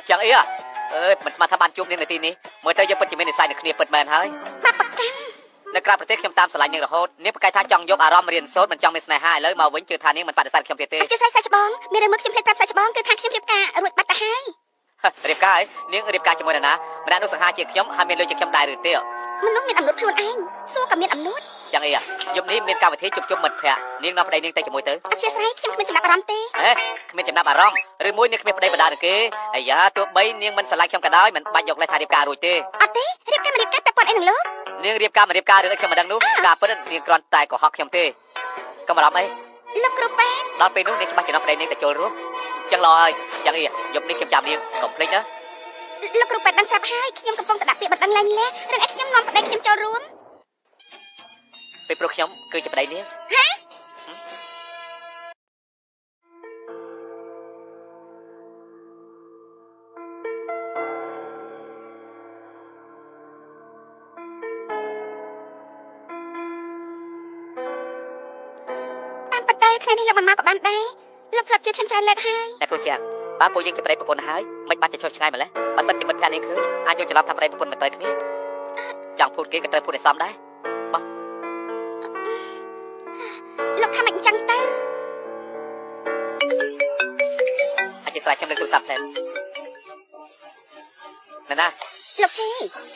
chẳng ý à mình mà tham ban chụp nên là tin ní mới tới giờ bật chỉ mình để sai được kia bật mền hơiในกราบประเทศខ្ញុំតាមស្រឡាញ់នឹងរហូតនេះប្រកែកថាចង់យកអារម្មណ៍រៀនសូត្រមិនចង់មានស្នេហាឥឡូវមកវិញជឿថានេះមិនបដិសេធខ្ញុំទៀតទេអញ្ចឹងស្រីសាច់ច្បងមានរឿងមកខ្ញុំភ្លេចប្រាប់សាច់ច្បងគឺថាខ្ញុំរៀបការរួចបាត់ទៅហើយរៀបការហើយនាងរៀបការជាមួយនរណាម្នាក់នោះសង្ហាជាខ្ញុំហើយមានលុយជាខ្ញុំដែរឬទេមនុស្សមានអំណត់ខ្លួនឯងសួរក៏មានអំណត់ចឹងអីយប់នេះមានកម្មវិធីជួបជុំមិត្តភក្តិនាងនាំប្តីនាងទៅជាមួយទៅអធិស្ឋានខ្ញុំគ្មានចំណាប់អារម្មណ៍ទេគ្មានចំណាប់អារម្មណ៍ឬមួយនាងគ្មានប្តីបដាទេគេអាយ៉ាទោះបីនាងមិនស្រឡាញ់ខ្ញុំក៏ដោយមិនបាច់យកលេសថារៀបការរួចទេអត់ទេរៀបការមិនរៀបការតែប៉ុនអីនឹងលោកនាងរៀបការមិនរៀបការរឿងអីខ្ញុំមិនដឹងនោះការពិតនាងគ្រាន់តែកុហកខ្ញុំទេកុំអារម្មណ៍អីលោកគ្រូប៉ែដល់ពេលនោះនាងច្បាស់ចំណងប្តីនាងទៅចូលរួមចឹងល្អហើយចឹងអីយប់នេះខ្ញុំចាំនាងកុំភ្លេចណាលោកគ្រូប៉ែដឹងស្រាប់ហើយខ្ញុំកំពុងតែដាក់ពាក្យបណ្ដឹងឡើងលះរឿងអីខ្ញុំនាំប្តីខ្ញុំចូលរួមពេលព្រោះខ្ញុំគឺជាប្តីនាងហ៎ថ្ងៃនេះលោកមិនមកក៏បានដែរលោកធ្លាប់ជឿខ្ញុំច្រើនលើកហើយតែព្រោះយ៉ាងបើពួកយើងជាប្តីប្រពន្ធហើយមិនបាច់ទៅចុះឆ្ងាយម្ល៉េះបើសិនជាមិត្តភក្តិនាងឃើញអាចយកច្រឡំថាប្តីប្រពន្ធមិនទៅគ្នាចង់พูดគេក៏ត្រូវพูดឲ្យសមដែរមកលោកថាមិនអញ្ចឹងទៅអាចជាស្រេចខ្ញុំលើកទូរស័ព្ទផ្លែណាលោកឈី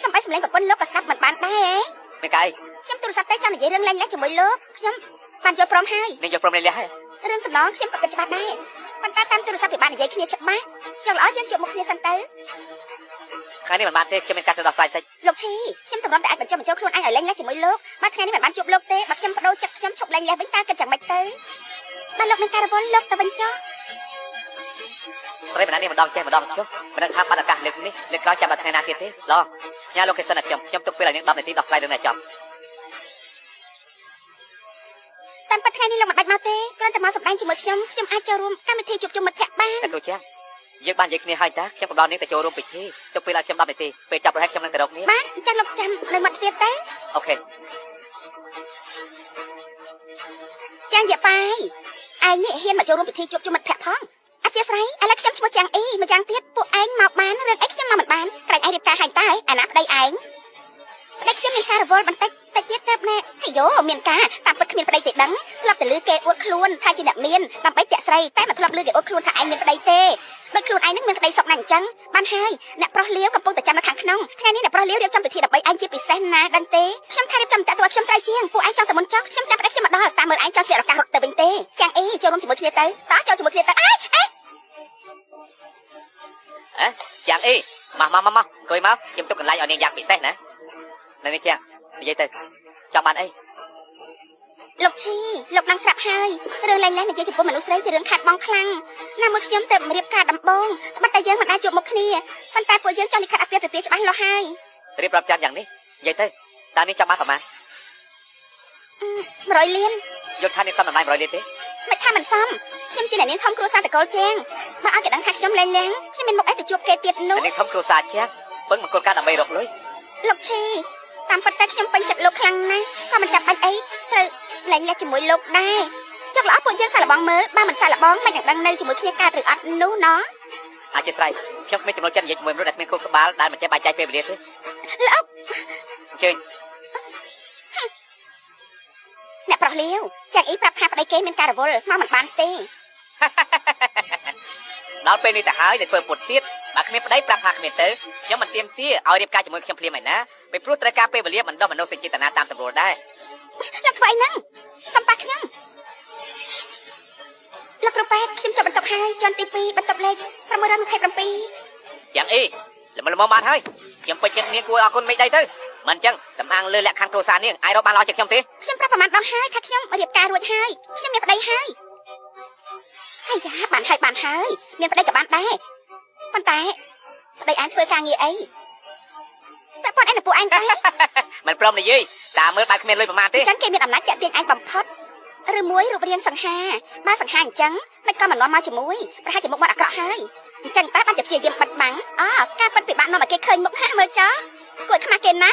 សំបីសម្លេងប្រពន្ធលោកក៏ស្ដាប់មិនបានដែរមានកាយខ្ញុំទូរស័ព្ទតែចង់និយាយរឿងលែងលះជាមួយលោកខ្ញុំបានយល់ព្រមហើយនាងយល់ព្រមលែងលះហើយរឿងសំឡងខ្ញុំក៏គិតច្បាស់ដែរប៉ុន្តែតាមទូរស័ព្ទពិបាកនិយាយគ្នាច្បាស់យ៉ាងល្អយើងជួបមុខគ្នាសិនទៅថ្ងៃនេះមិនបានទេខ្ញុំមានការទៅដោះស្រាយតិចលោកឈីខ្ញុំតម្រាំតែអាចបញ្ចុះបញ្ចូលខ្លួនឯងឲ្យលែងលះជាមួយលោកបើថ្ងៃនេះមិនបានជួបលោកទេបើខ្ញុំបដូរចិត្តខ្ញុំឈប់លែងលះវិញតើគិតយ៉ាងម៉េចទៅបើលោកមានការរវល់លោកទៅវិញចុះស្រីម្នាក់នេះម្ដងចេះម្ដងចុះមិនដឹងថាបាត់ឱកាសលើកនេះលើកក្រោយចាំដល់ថ្ងៃណាទៀតទេឡញ៉ា location ឲ្យខ្ញុំទុកពេលឲ្យនាង10នាទីដោះស្រាយរឿងនេះចប់តាមពិតថ្ងៃនេះលោកមិនបាច់មកទេគ្រាន់តែមកសម្ដែងជាមួយខ្ញុំអាចចូលរួមកម្មវិធីជួបជុំមិត្តភក្តិបានតែគ្រូចាស់យើងបាននិយាយគ្នាហើយតាខ្ញុំក៏ដល់នាងទៅចូលរួមពិធីទុកពេលឲ្យខ្ញុំ10នាទីពេលចាប់រហ័សខ្ញុំនឹងទៅរកនាងបានអញ្ចឹងលោកចាំនៅមាត់ទ្វារទៅអូខេចាំយ៉ាប៉ាយឯងនេះហ៊ានមកចូលរួមពិធីជួបជុំមិត្តភក្តិផងអធិស្ឋានឥឡូវខ្ញុំឈ្មោះចាំងអ៊ីម្យ៉ាងទៀតពួកឯងមកបានរឿងអីខ្ញុំមកមិនបានក្រែងឯងរៀបការហើយតើអាណាប្តីឯងប្តីខ្ញុំមានការរវល់បន្តិចទៀតទៅណែអាយ៉ូមានការតាមពិតគ្មានប្តីទេដឹងធ្លាប់តែលឺគេអួតខ្លួនថាជាអ្នកមានដើម្បីតាក់ស្រីតែមិនធ្លាប់លឺគេអួតខ្លួនថាឯងមានប្តីទេដូចខ្លួនឯងនឹងមានប្តីសុកណាស់អញ្ចឹងបានហើយអ្នកប្រុសលាវកំពុងតែចាំនៅខាងក្នុងថ្ងៃនេះអ្នកប្រុសលាវរៀបចំពិធីដើម្បីឯងជាពិសេសណាដឹងទេខ្ញុំថារៀបចំតាក់ទោះខ្ញុំត្រូវជាងពួកឯងចង់តែមុនចុះខ្ញុំចាំប្តីខ្ញុំមកដល់តាមមើលឯងចង់ឆ្លៀតឱកាសរត់ទៅវិញទេចាំងអ៊ីចូលរួមជាមួយគ្នាទៅតើចូលជាមួយគ្នាទៅអេចាំងអ៊ីមកអង្គុយមកខ្ញុំទុកកន្លែងឲ្យនាងយ៉ាងពិសេសណានៅនេះចាំងនិយាយទៅចង់បានអីលោកឈីលោកដឹងស្រាប់ហើយរឿងលែងនិយាយចំពោះមនុស្សស្រីជារឿងខាត់បងខ្លាំងណាមួយខ្ញុំទៅរៀបការដំបងត្បិតតែយើងមិនអាចជួបមុខគ្នាប៉ុន្តែពួកយើងចង់លិខិតអាពាហ៍ពិពាហ៍ច្បាស់លាស់ហើយរៀបរាប់ចាត់យ៉ាងនេះនិយាយទៅតើនេះចង់បានប្រមាណ100លានយកថានេះសមតម្លៃ100លានទេមិនថាមិនសមខ្ញុំជាអ្នកនាងធំគ្រួសារតកូលជាងបើឲ្យគេដឹងថាខ្ញុំលែងខ្ញុំមានមុខអីទៅជួបគេទៀតនោះនាងធំគ្រួសារជាងពឹងមកគោលការណ៍ដើម្បីរកលុយលោកឈីតាមពិតតែខ្ញុំពេញចិត្តលោកខ្លាំងណាស់ក៏មិនចាំបាច់អីត្រូវលែងលះជាមួយលោកដែរចុះល្អពួកយើងសាឡបងមើលបើមិនសាឡបងមិននឹងដឹងនៅជាមួយគ្នាកើតឬអត់នោះណោះអាចជាស្រ័យខ្ញុំគ្មានចំណូលចិត្តនិយាយជាមួយមនុស្សដែលគ្មានគោលក្បាលដែលមិនចេះបែងចែកពេលវេលាទេលោកអញ្ជើញអ្នកប្រុសលាវចាក់អ៊ីប្រាប់ថាប្តីគេមានការរវល់មកមិនបានទេដល់ពេលនេះទៅហើយទៅធ្វើពុតទៀតបើគ្មានប្តីប្រាប់ថាគ្មានទៅខ្ញុំមិនទៀមទាឲ្យរៀបការជាមួយខ្ញុំភ្លាមឯណាពីព្រោះត្រូវការពេលវេលាបណ្ដោះមនុស្សសេចចេតនាតាមសម្រួលដែរលោកធ្វើអីហ្នឹងកំប៉ះខ្ញុំលោកគ្រូប៉ែតខ្ញុំចាប់បន្ទប់ហើយជាន់ទី2បន្ទប់លេខ627យ៉ាងអ៊ីល្មមបានហើយខ្ញុំពេញចិត្តនាងគួរអរគុណមេឃដីទៅមិនអញ្ចឹងសំអាងលើលក្ខខណ្ឌគ្រួសារនាងអាចរកបានល្អជាងខ្ញុំទេខ្ញុំប្រាប់ប្រមាណដងហើយថាខ្ញុំរៀបការរួចហើយខ្ញុំមានប្តីហើយហើយយ៉ាបានហើយមានប្តីក៏បានដែរប៉ុន្តែប្តីឯងធ្វើការងារអីតែប៉ុនឯងទៅពួកឯងតែមិនព្រមនិយាយតាមើលបើគ្មានលុយប្រមាណទេអញ្ចឹងគេមានអំណាចតាក់ទាញឯងបំផុតឬមួយរូបរាងសង្ហាបើសង្ហាអញ្ចឹងមិនក៏មិននាំមកជាមួយប្រហែលជាមុខមាត់អាក្រក់ហើយអញ្ចឹងតែបានជាព្យាយាមបិទបាំងការពិតពិបាកនាំឲ្យគេឃើញមុខមើលចោលគួរខ្មាស់គេណា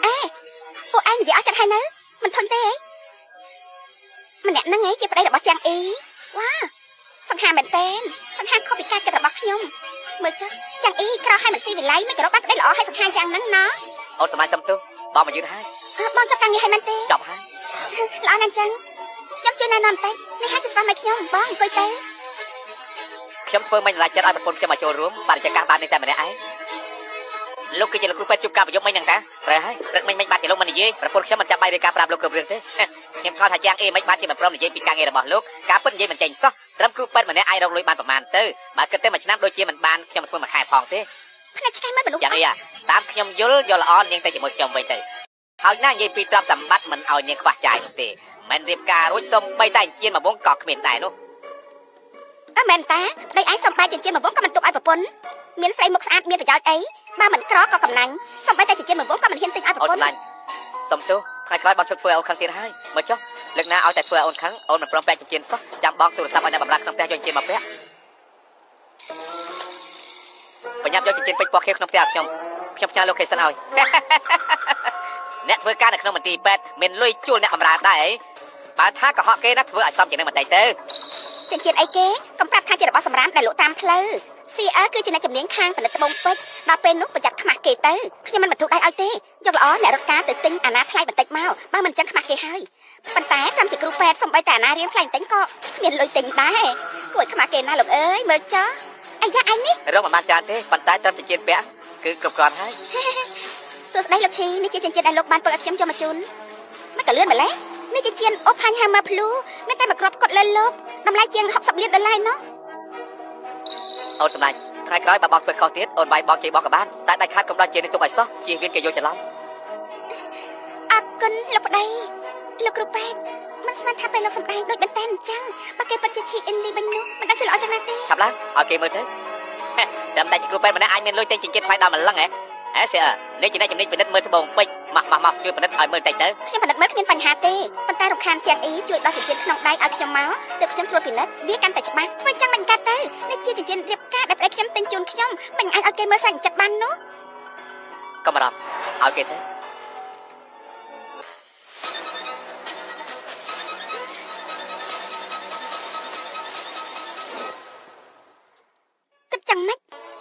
អេពួកឯងនិយាយអស់ចិត្តហើយនៅមិនធន់ទេម្នាក់ហ្នឹងឯងជាប្តីរបស់ចាំងអ៊ីវ៉ាសង្ហាមែនតើសង្ហាខុសពីការគិតរបស់ខ្ញុំ មើលចុះចាំងអ៊ីក្រឲ្យមិនស៊ីវិល័យមិនក៏រកបានប្តីល្អឲ្យសង្ហាយ៉ាងហ្នឹងណា អូនសម័យសុំទោសបងមកយឺតហើយ បងចាប់ការងារឲ្យមែនទេ ចប់ហើយ ល្អណាស់ចឹងខ្ញុំជួយណែនាំបន្តិចនេះហើយจะស្វាមីខ្ញុំបងអង្គុយទៅ ខ្ញុំធ្វើមិនឡាយចិត្តឲ្យប្រពន្ធខ្ញុំមកចូលរួមបរិយាកាសបាននេះតែម្នាក់ឯងលោកគឺជាលោកគ្រូពេទ្យជួបការប្រយុទ្ធមិញហ្នឹងតាត្រូវហើយព្រឹកមិញបាត់ជាលោកមិននិយាយប្រពន្ធខ្ញុំមិនចាំបាយរាយការប្រាប់លោកគ្រប់រឿងទេខ្ញុំឆ្ងល់ថាយ៉ាងអីមិនបាត់ជាមិនព្រមនិយាយពីការងាររបស់លោកការពិតនិយាយមិនចេញសោះត្រឹមគ្រូពេទ្យម្នាក់ឯងរកលុយបានប្រមាណទៅបើគិតទៅមួយឆ្នាំដូចជាមិនបានខ្ញុំធ្វើមួយខែផងទេ ផ្នែកឆ្កែមិនមនុស្ស យ៉ាងអីតាមខ្ញុំយល់ល្អនាងទៅជាមួយខ្ញុំវិញទៅហើយណានិយាយពីទ្រព្យសម្បត្តិមិនឲ្យនាងខ្វះចាយនោះទេមិនរៀបការរួចសុំបីតែអញ្ជៀនមកវងក៏គ្មានដែរនោះ មែនតាប្តីឯងសំបាយចិញ្ចៀនមកវងក៏មិនទុកឲ្យប្រពន្ធមានស្រីមុខស្អាតមានប្រយោជន៍អីបើមិនក្រក៏កំណាញ់សំបាយតែចិញ្ចៀនមកវងក៏មិនហ៊ានទិញឲ្យប្រ អូន ពន្ធ សម្លាញ់សុំទោសថ្ងៃក្រោយបងជប់ធ្វើឲ្យអូនខឹងទៀតហើយមើលចុះលើកណាឲ្យតែធ្វើឲ្យអូនខឹងអូនមិនព្រមពាក់ចិញ្ចៀនសោះចាំបងទូរស័ព្ទឲ្យអ្នកបម្រើក្នុងផ្ទះយកចិញ្ចៀនមកពាក់បញ្ញាប់យកចិញ្ចៀនពេជ្រពណ៌ខៀវក្នុងផ្ទះខ្ញុំផ្ញើ location ឲ្យ អ្នកធ្វើការនៅក្នុងមន្ទីរពេទ្យមានលុយជួលអ្នកបម្រើដែរបើថាកុហកគេណាធ្វើឲ្យសមជាងនឹងបន្តិចទៅ ចិញ្ចៀនអីគេកំប្រាប់ថាជារបស់សម្រាមដែលលក់តាមផ្លូវ CR គឺជាអ្នកជំនាញខាងផលិតត្បូងពេជ្រដល់ពេលនោះប្រយ័ត្នខ្មាស់គេទៅខ្ញុំមិនបទូដៃឲ្យទេយកល្អអ្នករត់ការទៅទិញអាណាថ្លៃបន្តិចមកបើមិនចឹងខ្មាស់គេហើយប៉ុន្តែតាមជាគ្រូពេទ្យសំបីតែអាណារៀនថ្លៃបន្តិចក៏គ្មានលុយទិញដែរគួរឲ្យខ្មាស់គេណាលោកអើយមើលចុះអាយ៉ាឯងនេះ រកមិនបានច្រើនទេប៉ុន្តែត្រឹមចិញ្ចៀនពាក់គឺគ្រប់គ្រាន់ហើយ សួស្ដីលោកឈីនេះជាចិញ្ចៀនដែលលោកបានពឹកឲ្យខ្ញុំចូលមកជូនមិនក៏លឿនម្ល៉េះនេះជាចិញ្ចៀនអូផាញ់ហាម៉ាភ្លូមានតែមកគ្រាប់កត់លើលោកតម្លៃជាង$60 លានណោះ អូនសម្លាញ់ថ្ងៃក្រោយបើបងធ្វើខុសទៀតអូនបាយបងជ័យបងក៏បានតែដាច់ខាតកុំដល់ជើងនេះទុកឲ្យសោះជៀសវាងគេយកច្រឡំ អរគុណលោកប្តីលោកគ្រូពេទ្យមិនស្មានថាពេលលោកសម្ដែងដូចបន្តែអញ្ចឹងបើគេពិតជាឈីអ៊ីនលីវិញនោះមិនដឹងជាល្អយ៉ាងណាទេ ឆាប់ឡើងឲ្យគេមើលទៅ តែតែគ្រូពេទ្យម្នាក់អាចមានលុយទិញចិញ្ចៀនថ្លៃដល់ម្លឹងហ៎អេសៀនេះជាអ្នកជំនាញពិនិត្យមើលត្បូងពេជ្រមកជួយពិនិត្យឲ្យមើលតិចទៅ ខ្ញុំពិនិត្យមើលគ្មានបញ្ហាទេប៉ុន្តែរំខានជាងអ៊ីជួយដោះចិញ្ចៀនក្នុងដៃឲ្យខ្ញុំមកទើបខ្ញុំស្រួលពិនិត្យវាកាន់តែច្បាស់ធ្វើចឹងមិនកាត់ទៅនេះជាចិញ្ចៀនរៀបការដែលប្តីខ្ញុំទិញជូនខ្ញុំមិនអាចឲ្យគេមើលស្រាច់ចិត្តបាននោះ កុំបារម្ភឲ្យគេទៅ គិតចឹងម៉េច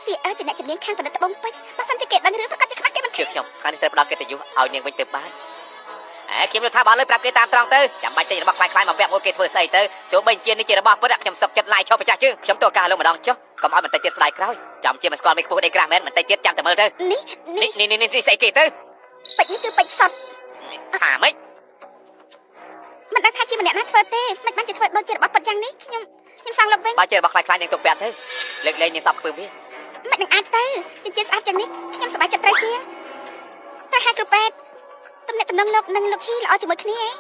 CR ជាអ្នកជំនាញខាងផលិតត្បូងពេជ្របើសិនជាគេដឹងរឿងប្រកាសជាខ្វះគេមិន ជឿខ្ញុំខាងនេះត្រូវផ្ដល់កិត្តិយសឲ្យនាងវិញទៅបានខ្ញុំយកថាបើលើប្រាប់គេតាមត្រង់ទៅចាំបាច់ទិញរបស់ខ្លាំងៗមកពាក់មួយគេធ្វើស្អីទៅទោះបីជានេះជារបស់ពិតខ្ញុំសុខចិត្តឡាយឈប់ប្រចាស់ជើងខ្ញុំទៅឱកាសលើម្ដងចុះកុំឲ្យបន្តិចទៀតស្ដាយក្រោយចាំជាមិនស្គាល់មេខ្ពស់ដេកក្រាស់មែនបន្តិចទៀតចាំតែមើលទៅ នេះ នេះស្អីគេទៅ ពេជ្រនេះគឺពេជ្រសុទ្ធ ថាម៉េច មិនដឹងថាជាម្នាក់ណាធ្វើទេមិនបានជាធ្វើដូចជារបស់ពិតយ៉ាងនេះខ្ញុំសងលោកវិញ បើជារបស់ខ្លាំងៗនាងទុកពាក់ទៅលើកលែងនាងសពខ្ពើមវា មិននឹងអាចទៅចិញ្ចៀនស្អាតយ៉ាងនេះខ្ញុំសប្បាយចិត្តត្រូវជាងតែហើយគ្រូពេទ្យទំនាក់ទំនងលោកនិងលោកឈីល្អជាមួយគ្នាឯង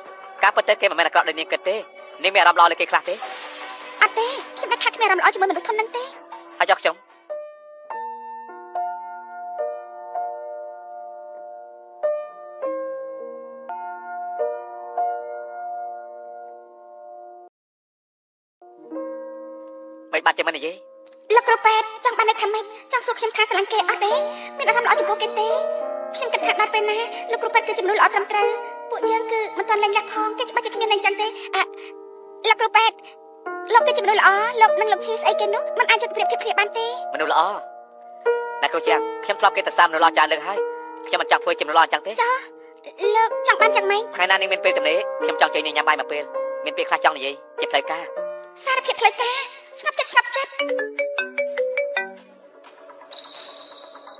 ការពិតទៅគេមិនមែនអាក្រក់ដូចនាងគិតទេនាងមានអារម្មណ៍ល្អលើគេខ្លះទេ អត់ទេខ្ញុំដឹងថាគ្មានអារម្មណ៍ល្អជាមួយមនុស្សធំនឹងទេ ហើយចុះខ្ញុំមិនបាច់ជាមិននិយាយ លោកគ្រូពេទ្យចង់បានន័យថាម៉េចចង់សួរខ្ញុំថាស្រឡាញ់គេអត់ទេមានអារម្មណ៍ល្អចំពោះគេទេខ្ញុំគិតថាដល់ពេលណាលោកគ្រូពេទ្យគឺជាមនុស្សល្អត្រឹមត្រូវពួកយើងគឺមិនទាន់លែងលះផងគេច្បាស់ជាគ្មានអីចឹងទេលោកគ្រូពេទ្យលោកគឺជាមនុស្សល្អលោកនិងលោកឈីស្អីគេនោះមិនអាចจะប្រៀបធៀបគ្នាបានទេ មនុស្សល្អអ្នកគ្រូជាងខ្ញុំធ្លាប់គេទៅសាមមនុស្សល្អច្រើនលើកហើយខ្ញុំមិនចង់ធ្វើជាមនុស្សល្អអញ្ចឹងទេ ចាលោកចង់បានចឹងម៉េច ថ្ងៃណានាងមានពេលទំនេរខ្ញុំចង់ជួយនាងញ៉ាំបាយមួយពេលមានពេលខ្លះចង់និយាយជាផ្លូវការ សារភាពផ្លូវការស្ងប់ចិត្ត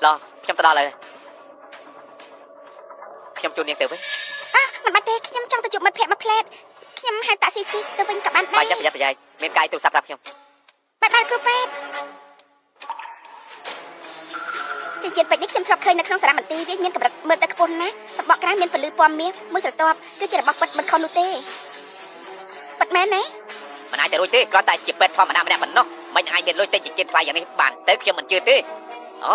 ឡោះខ្ញុំទៅដល់ហើយខ្ញុំជួបនាងទៅវិញ មិនបាច់ទេខ្ញុំចង់ទៅជួបមិត្តភក្តិមួយផ្លែតខ្ញុំហៅតាក់ស៊ីជីទៅវិញក៏បានដែរ បាយប្រយ័ត្នប្រយែងមានកាយទូរស័ព្ទប្រាប់ខ្ញុំ បាយគ្រូពេទ្យចិញ្ចៀនពេជ្រនេះខ្ញុំធ្លាប់ឃើញនៅក្នុងសារមន្ទីរវាមានកម្រិតមើលទៅខ្ពស់ណាស់សម្បកក្រៅមានពលឺពណ៌មាសមួយស្រទាប់គឺជារបស់ពិតមិនខុសនោះទេពិតមែនទេ មិនអាចទៅរួចទេគ្រាន់តែជាពេទ្យធម្មតាម្នាក់ប៉ុណ្ណោះមិនអាចមានលុយទិញចិញ្ចៀនថ្លៃយ៉ាងនេះបានទៅខ្ញុំមិនជឿទេអូ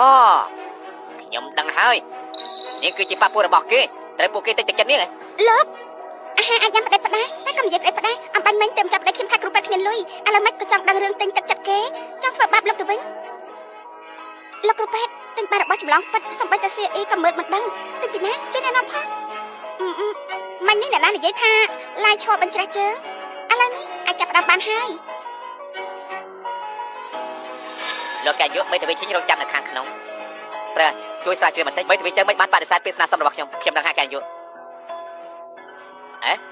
ខ្ញុំដឹងហើយនាងគឺជាប៉ាពួករបស់គេត្រូវពួកគេទិញទឹកចិត្តនាងហ៎ លោកអាហារអាចញ៉ាំផ្ដេសផ្ដាសតែកុំនិយាយផ្ដេសផ្ដាសអំបញ្ញមិញទៅចាប់ផ្ដេសខ្ញុំថាគ្រូពេទ្យគ្មានលុយឥឡូវមិនក៏ចង់ដឹងរឿងទិញទឹកចិត្តគេចង់ធ្វើបាបលោកទៅវិញលោកគ្រូពេទ្យទិញបាយរបស់ចម្លងពិតសំបីតែ CE ក៏មើលមិនដឹងទិញពីណាជួយណែនាំផងមិញនេះអ្នកណានិយាយថាឡាយឈរបញ្ច្រាស់ជើងឥឡូវនេះអាចចាប់ផ្ដើមបានហើយ លោកកែយុមិនទៅវិញរងចាំនៅខាងក្នុងត្រូវជួយស្រាវជ្រាវបន្តិចមិនទៅវិញចឹងមិនបានបដិសេធពីស្នើសុំរបស់ខ្ញុំដឹងហើយកែយុ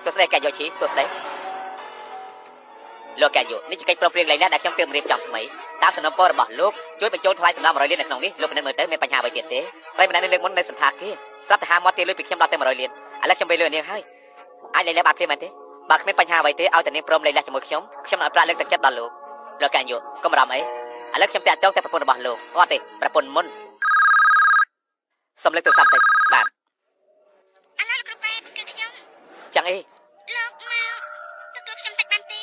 សួស្ដីកែយុឈីសួស្ដីលោកកែយុនេះជាកិច្ចព្រមព្រៀងលែងណាដែលខ្ញុំទើបរៀបចំថ្មីតាមសំណុំពររបស់លោកជួយបញ្ចូលថ្លៃសំណង100លាននៅក្នុងនេះលោកពិនិត្យមើលទៅមានបញ្ហាអ្វីទៀតទេហើយម្នាក់នេះលើកមុននៅសន្តាគារស្រាប់តែហាមាត់ទាលុយពីខ្ញុំដល់ទៅ100លានឥឡូវខ្ញុំបីលុយនាងហើយអាចលែងលះបានព្រាមមែនទេបើគ្មានបញ្ហាអ្វីទេឲ្យតែនាងព្រមលែងលះជាមួយខ្ញុំនឹងឲ្យប្រាក់លើកទឹកចិត្តដល់លោកកែយុកុំបារម្ភអីឥឡូវខ្ញុំតាក់ទងតែប្រពន្ធរបស់លោកអត់ទេប្រពន្ធមុនសំលេចទូរស័ព្ទតិចបាទឥឡូវលោកគ្រូពេទ្យគឺខ្ញុំ ចឹងអីលោកមកទទួលខ្ញុំតិចបានទេ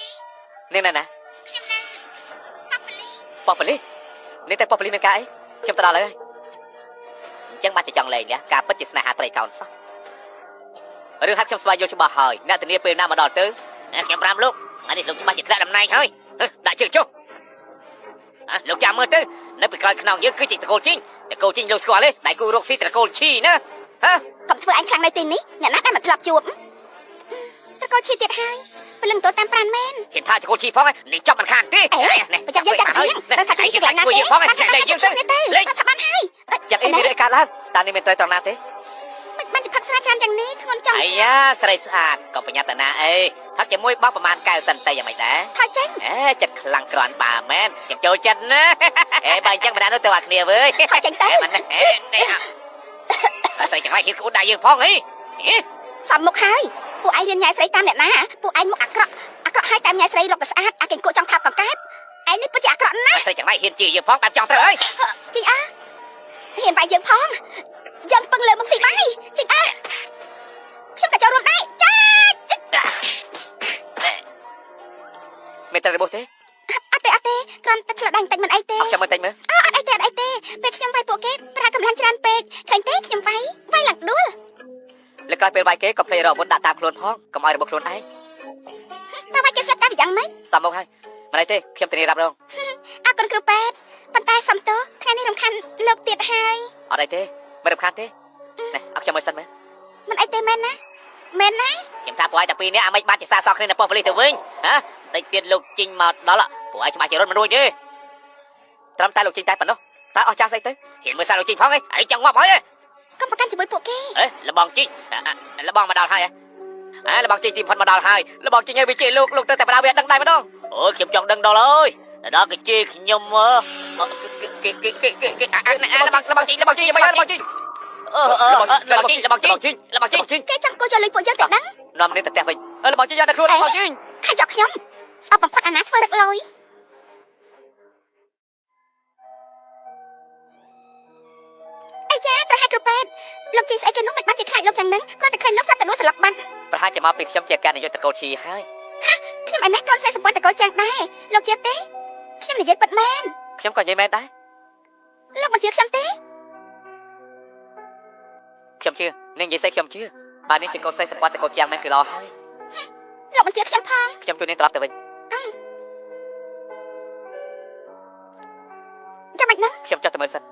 នាងណាខ្ញុំនៅប៉ាប៉ូលីនាងតែប៉ាប៉ូលីមានការអីខ្ញុំទៅដល់ហើយអញ្ចឹងបានតែចង់លែងលះការពិតជាស្នេហាត្រីកោណសោះរឿងហាត់ខ្ញុំស្វែងយល់ច្បាស់ហើយអ្នកធានាពេលណាមកដល់ទៅខ្ញុំ5លោកអានេះលោកច្បាស់ជាធ្លាក់តំណែងហើយដាក់ជើងចុះលោកចាំមើលទៅនៅពីក្រោយខ្នងយើងគឺជាតកូលជីងលោកស្គាល់ទេដៃគូរកស៊ីតកូលឈីណាកុំធ្វើអញខ្លាំងនៅទីនេះអ្នកណាដែលមកធ្លាប់ជួបតកូលឈីទៀតហើយពលឹងទៅតាមប្រានមែនហ៊ានថាតកូលឈីផងនេះចាប់មិនខានទេប្រចាំយើងកាត់ទៀងទៅថាទីជាកន្លែងណាទេផងលេងយើងទៅលេងថាបានហើយចឹងអីមានកើតឡើងតើនេះមានត្រូវត្រង់ណាទេមិនបានជាផឹកស្រាច្រើនយ៉ាងនេះធ្ងន់ចង់អាយ៉ាស្រីស្អាតក៏បញ្ញាតាណាអីផឹកជាមួយបោះប្រមាណកែវសិនតែយ៉ាងម៉េចដែរថាចេញចិត្តខ្លាំងក្រាន់បាមែនខ្ញុំចូលចិត្តណាបើអញ្ចឹងបណ្ដានោះទៅអាគ្នាវើយថាចេញទៅស្រីចង្រៃហ៊ានគូដៃយើងផងអីសំមុខហើយពួកឯងរៀនញ៉ៃស្រីតាមអ្នកណាពួកឯងមុខអាក្រក់ហើយតាមញ៉ៃស្រីរកតែស្អាតអាគេងគក់ចង់ថាប់កង្កែបឯងនេះពិតជាអាក្រក់ណាស់ស្រីចង្រៃហ៊ានជាយើងផងបែបចង់ត្រូវអីជីអើហ៊ានវាយយើងផងយើងពឹងលើមុខស៊ីបាយជីអើខ្ញុំក៏ចូលរួមដែរចាមានតែរបួសទេអត់ទេគ្រាន់តែធ្លាក់ដៃបន្តិចមិនអីទេខ្ញុំមើលតិចមើលអត់អីទេពេលខ្ញុំវាយពួកគេប្រើកម្លាំងច្រើនពេកឃើញទេខ្ញុំវាយឡើងដួលលើក្រោយពេលវាយគេក៏ភ្លេចរកមុនដាក់តាមខ្លួនផងកុំឲ្យរបួសខ្លួនឯងតើវាយគេស្លាប់តែយ៉ាងម៉េចសំមកហើយមិនអីទេខ្ញុំធានារ៉ាប់រងអរគុណគ្រូពេទ្យប៉ុន្តែសំទោសថ្ងៃនេះរំខានលោកទៀតហើយអត់អីទេមិនរំខានទេនេះឲ្យខ្ញុំមើលសិនមើលមិនអីទេមែនណាខ្ញុំថាពួកឯងតែពីរនាក់អាមិនបានជាសារសគ្នានៅប៉ុស្តិ៍ប៉ូលីសទៅវិញតិចទៀតលោកជីងមកដល់ពួកឯងច្បាស់ជារត់មិនរួចទេត្រឹមតែលោកជីងតែប៉ុណ្ណោះតើអស់ចាស់ស្អីទៅហ៊ានមើលសារលោកជីងផងឯងចង់ងាប់ហើយកុំប្រកាន់ជាមួយពួកគេលបងជីងលបងមកដល់ហើយលបងជីងទីផុតមកដល់ហើយលបងជីងឲ្យវាជេរលោកទៅតែបដាវាដឹងដែរម្ដងអូយខ្ញុំចង់ដឹងដល់ហើយដល់គេជេរខ្ញុំគេលបងជីងលបងជីងលបងជីងគេចង់គោចូលលុយពួកយើងតែដឹងនាំនេះទៅផ្ទះវិញលបងជីងយកតែខ្លួនលបងជីងហើយយកខ្ញុំស្អប់បំផុតអាណាធ្វើរឹកលុយអាយ៉ាប្រហែលគ្រូពេទ្យលោកជីស្អីគេនោះមិនបានជាខ្លាចលោកយ៉ាងហ្នឹងគ្រាន់តែឃើញលោកថាតែដួលត្រឡប់បាត់ប្រហែលជាមកពីខ្ញុំជាការនយោបាយតកូលឈីហើយខ្ញុំឯនេះកូនស្រីសម្ព័ន្ធតកូលចាំងដែរលោកជឿទេខ្ញុំនិយាយពិតមែនខ្ញុំក៏និយាយមែនដែរលោកមិនជឿខ្ញុំទេខ្ញុំជឿនាងនិយាយស្អីខ្ញុំជឿបើនាងជាកូនស្រីសម្ព័ន្ធតកូលចាំងមែនគឺល្អហើយលោកមិនជឿខ្ញុំផងខ្ញុំជួយនាងត្រឡប់ទៅវិញចាំមិនហ្នឹងខ្ញុំចុះទៅមើលសិន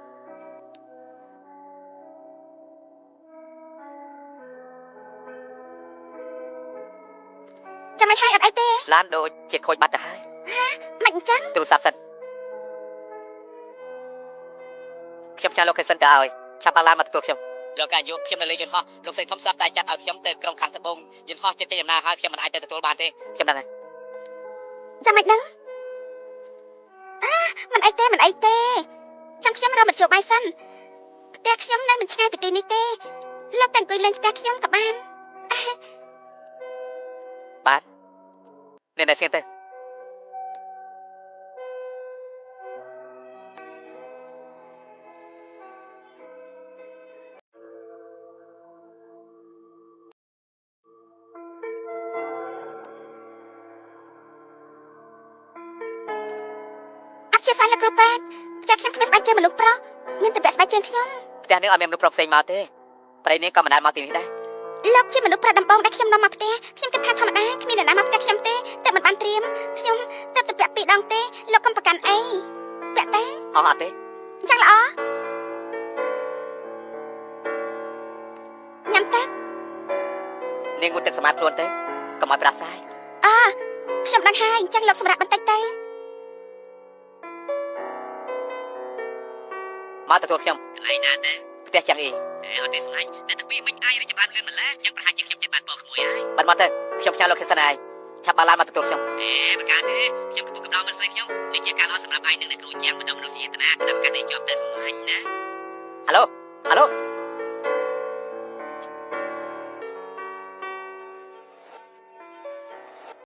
ចាំមិនហើយអត់អីទេឡានដូចជាខូចបាត់ទៅហើយមិនអញ្ចឹងទូរស័ព្ទសិនខ្ញុំផ្ញើ location ទៅឲ្យឆាប់បើឡានមកទទួលខ្ញុំលោកកាយុខ្ញុំនៅលេងយន្តហោះលោកស្រីធំស្រាប់តែចាត់ឲ្យខ្ញុំទៅក្រុងខាងត្បូងយន្តហោះចិត្តចេញដំណើរហើយខ្ញុំមិនអាចទៅទទួលបានទេខ្ញុំដឹងហើយចាំមិនហ្នឹងមិនអីទេចាំខ្ញុំរកមធ្យោបាយសិនផ្ទះខ្ញុំនៅមិនឆ្ងាយពីទីនេះទេលោកតែអង្គុយលេងផ្ទះខ្ញុំក៏បានអ្នកដែលស្ងៀមទៅជាសាលាគ្រូពេទ្យផ្ទះខ្ញុំគ្មានស្បែកជើងមនុស្សប្រុសមានតែស្បែកជើងខ្ញុំផ្ទះនេះអត់មានមនុស្សប្រុសផ្សេងមកទេប្រិយនេះក៏មិនដែលមកទីនេះដែរលោកជាមនុស្សប្រុសដំបងដែលខ្ញុំនាំមកផ្ទះខ្ញុំគិតថាធម្មតាគ្មានអ្នកណាមកផ្ទះខ្ញុំទេតែមិនបានត្រៀមខ្ញុំទៅពាក់2ដងទេលោកកុំប្រកាន់អីពាក់ទេអត់ទេចឹងល្អញ៉ាំទឹកនាងងូតទឹកសម្រាប់ខ្លួនទេកុំឲ្យប្រាសាយខ្ញុំដឹងហើយអញ្ចឹងលោកសម្រាប់បន្តិចទៅ មកទទួលខ្ញុំកន្លែងណាទៅផ្ទះចាំងអីអត់ទេស្នាញ់អ្នកទាំងពីរមិញអាយរីចម្រើនលឿនម្ល៉េះចឹងប្រហែលជាខ្ញុំចិត្តបានបោះក្មួយហើយបាត់មកទៅខ្ញុំផ្ញើលោកខេសិនហើយឆាប់បានឡានមកទទួលខ្ញុំបកាទេខ្ញុំកំពុងកំដៅមិនស្រីខ្ញុំនេះជាការល្អសម្រាប់ឯងនឹងអ្នកគ្រូជាងបណ្ដុំមនុស្សចេតនាក្តាប់កាត់ឲ្យជាប់ទៅស្នាញ់ណាហៅឡូ